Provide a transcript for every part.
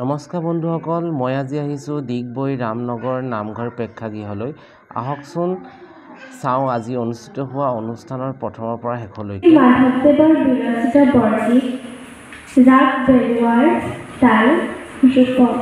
নমস্কাৰ বন্ধুসকল, মই আজি আহিছোঁ ডিগবৈ ৰামনগৰ নামঘৰ প্ৰেক্ষাগৃহলৈ। আহকচোন চাওঁ আজি অনুষ্ঠিত হোৱা অনুষ্ঠানৰ প্ৰথমৰ পৰা শেষলৈকে। মাধৱদেৱৰ বিৰচিত বৰগীত ৰাগ বেৰুৱাৰ তাল ৰূপক।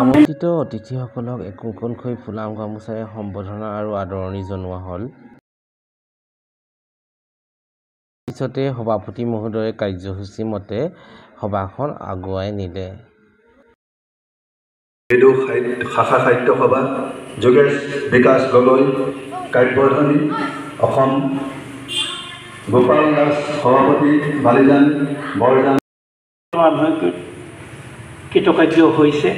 আমন্ত্ৰিত অতিথিসকলক একোখনকৈ ফুলাম গামোচাৰে সম্বৰ্ধনা আৰু আদৰণি জনোৱা হ'ল। পিছতে সভাপতি মহোদয়ে কাৰ্যসূচী মতে সভাখন আগুৱাই নিলে। শাখা সাহিত্য সভা যোগেশ বিকাশ গগৈ কাব্যধ্বনি অসম গোপাল দাস সভাপতি বালিজান বৰজান কৃতকাৰ্য হৈছে।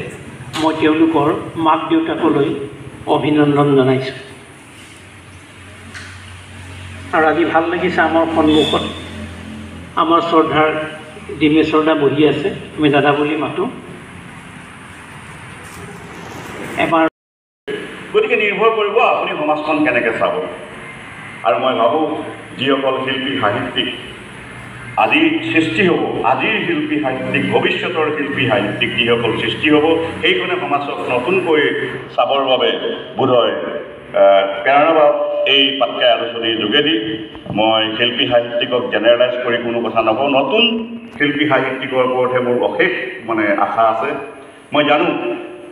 মই তেওঁলোকৰ মাক দেউতাকলৈ অভিনন্দন জনাইছোঁ। আৰু আজি ভাল লাগিছে, আমাৰ সন্মুখত আমাৰ শ্ৰদ্ধাৰ ডিমেশ্বৰ দা বহি আছে। আমি দাদা বুলি মাতোঁ। এবাৰ গতিকে নিৰ্ভৰ কৰিব আপুনি সমাজখন কেনেকৈ চাব। আৰু মই ভাবোঁ যিসকল শিল্পী সাহিত্যিক আজি সৃষ্টি হ'ব, আজিৰ শিল্পী সাহিত্যিক, ভৱিষ্যতৰ শিল্পী সাহিত্যিক যিসকল সৃষ্টি হ'ব, সেইখনে সমাজক নতুনকৈ চাবৰ বাবে বোধহয় প্ৰেৰণা পাওক। এই পাতকাই আলোচনীৰ যোগেদি মই শিল্পী সাহিত্যিকক জেনেৰেলাইজ কৰি কোনো কথা নকওঁ। নতুন শিল্পী সাহিত্যিকৰ ওপৰতহে মোৰ অশেষ আশা আছে। মই জানো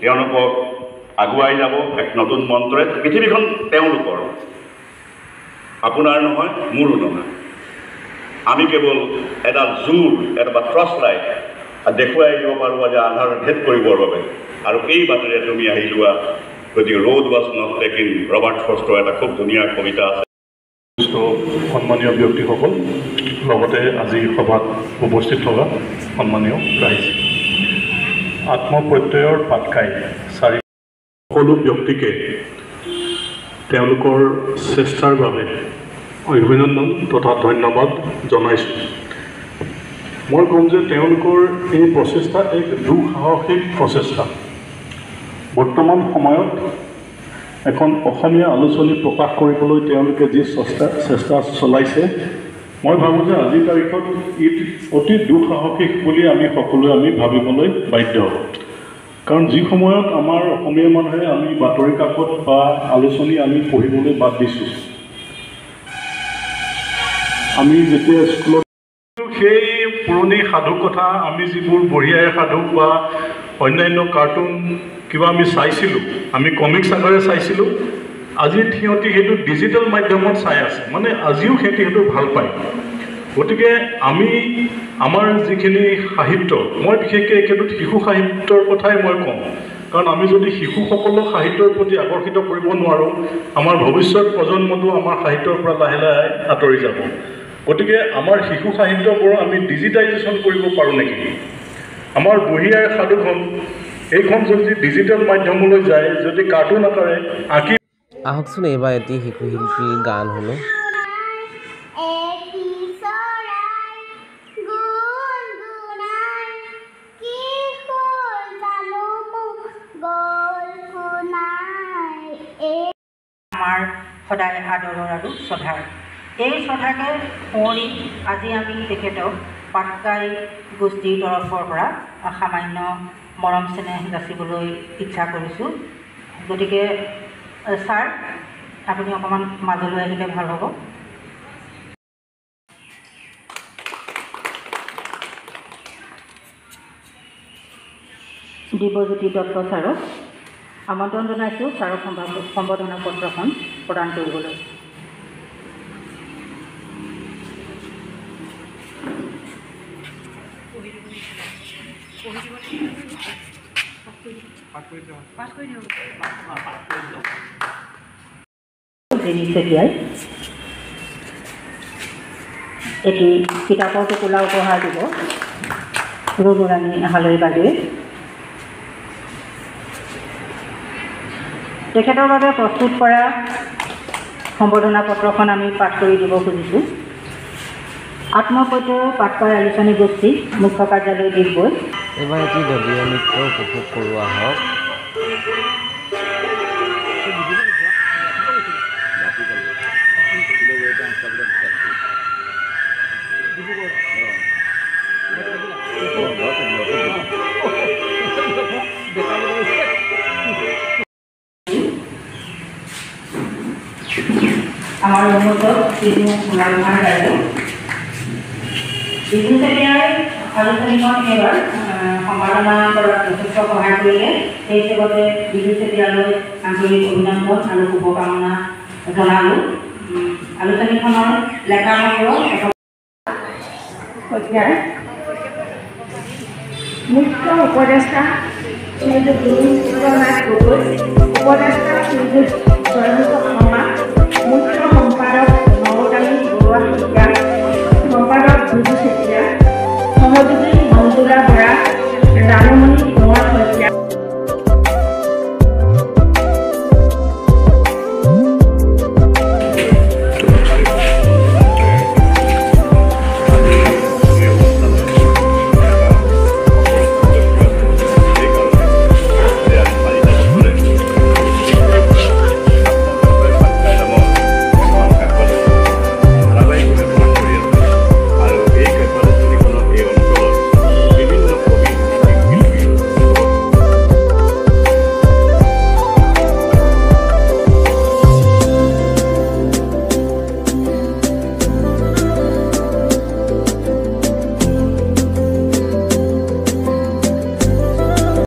তেওঁলোকক আগুৱাই যাব এক নতুন মন্ত্ৰে। পৃথিৱীখন তেওঁলোকৰ, আপোনাৰ নহয়, মোৰো নহয়। আমি কেৱল এডাল জোৰ, এটা টৰ্চ লাইট দেখুৱাই দিব পাৰোঁ যে আন্ধাৰ ভেদ কৰিবৰ বাবে। আৰু এই বাটেৰে তুমি আহি লোৱা। গতিকে road was not taking, Robert ফ্ৰষ্টৰ এটা খুব ধুনীয়া কবিতা আছে। সন্মানীয় ব্যক্তিসকল, লগতে আজি সভাত উপস্থিত থকা সন্মানীয় ৰাইজ, আত্মপ্ৰত্যয়ৰ পাতকাই সকলো ব্যক্তিকে তেওঁলোকৰ চেষ্টাৰ বাবে অভিনন্দন তথা ধন্যবাদ জনাইছোঁ। মই ক'ম যে তেওঁলোকৰ এই প্ৰচেষ্টা এক দুঃসাহসিক প্ৰচেষ্টা। বৰ্তমান সময়ত এখন অসমীয়া আলোচনী প্ৰকাশ কৰিবলৈ তেওঁলোকে যি চেষ্টা চলাইছে, মই ভাবোঁ যে আজিৰ তাৰিখত ই অতি দুঃসাহসিক বুলি আমি সকলোৱে ভাবিবলৈ বাধ্য হ'ব। কাৰণ যি সময়ত আমাৰ অসমীয়া মানুহে আমি বাতৰি কাকত বা আলোচনী আমি পঢ়িবলৈ বাদ দিছোঁ। আমি যেতিয়া স্কুলত সেই পুৰণি সাধু কথা, আমি যিবোৰ বঢ়িয়াই সাধু বা অন্যান্য কাৰ্টুন কিবা আমি চাইছিলোঁ, আমি কমিক্স আকাৰে চাইছিলোঁ, আজি সিহঁতি সেইটো ডিজিটেল মাধ্যমত চাই আছে। মানে আজিও সিহঁতি সেইটো ভাল পায়। গতিকে আমি আমাৰ যিখিনি সাহিত্য, মই বিশেষকৈ একেবাৰে শিশু সাহিত্যৰ কথাই মই কওঁ কাৰণ আমি যদি শিশুসকলক সাহিত্যৰ প্ৰতি আকৰ্ষিত কৰিব নোৱাৰোঁ, আমাৰ ভৱিষ্যত প্ৰজন্মটো আমাৰ সাহিত্যৰ পৰা লাহে লাহে আঁতৰি যাব। গতিকে আমাৰ শিশু সাহিত্যবোৰ আমি ডিজিটাইজেশ্যন কৰিব পাৰোঁ নেকি? আমাৰ বুঢ়ী আইৰ সাধুখন এইখন যদি ডিজিটেল মাধ্যমলৈ যায়, যদি কাৰ্টুন আকাৰে আঁকি আহকচোন এইবাৰ এটি শিশু শিল্পীৰ গান শুনো। আমাৰ সদায় আদৰৰ আৰু শ্ৰদ্ধাৰ এই শ্ৰদ্ধাকে শুৱনি আজি আমি তেখেতক পাটকাই গোষ্ঠীৰ তৰফৰ পৰা সামান্য মৰম চেনেহ যাচিবলৈ ইচ্ছা কৰিছোঁ। গতিকে ছাৰ, আপুনি অকণমান মাজলৈ আহিলে ভাল হ'ব। দিব্যজ্যোতি দত্ত ছাৰক আমন্ত্ৰণ জনাইছোঁ ছাৰক সম্বৰ্ধনা পত্ৰখন প্ৰদান কৰিবলৈ। জেনি চেতিয়াই এটি কিতাপৰ টোপোলা উপহাৰ দিব ৰুণুৰাণী হালৈবাগীয়ে। তেখেতৰ বাবে প্ৰস্তুত কৰা সম্বৰ্ধনা পত্ৰখন আমি পাঠ কৰি দিব খুজিছোঁ। আত্মপ্ৰত্যয় পাটকাই আলোচনী গোষ্ঠী, মুখ্য কাৰ্যালয় ডিগবৈ। এইবাৰ এটি দলীয় নৃত্য উপভোগ কৰোঁ আহক। আমাৰ উন্নত বিহু ৰান্ধাৰ গায়ক বিহু চেতিয়াই আলোচনীখন এইবাৰ সম্পাদনা কৰাত যথেষ্ট সহায় কৰিলে। সেই হিচাপতে বিহু চেতিয়ালৈ আন্তৰিক অভিনন্দন আৰু শুভকামনা জনালোঁ। আলোচনীখনৰ লেখা সংগ্ৰহ মুখ্য উপদেষ্টা শ্ৰীযুত গুৰুনাথ গগৈ, উপদেষ্টা শ্ৰীযুত জয়ন্ত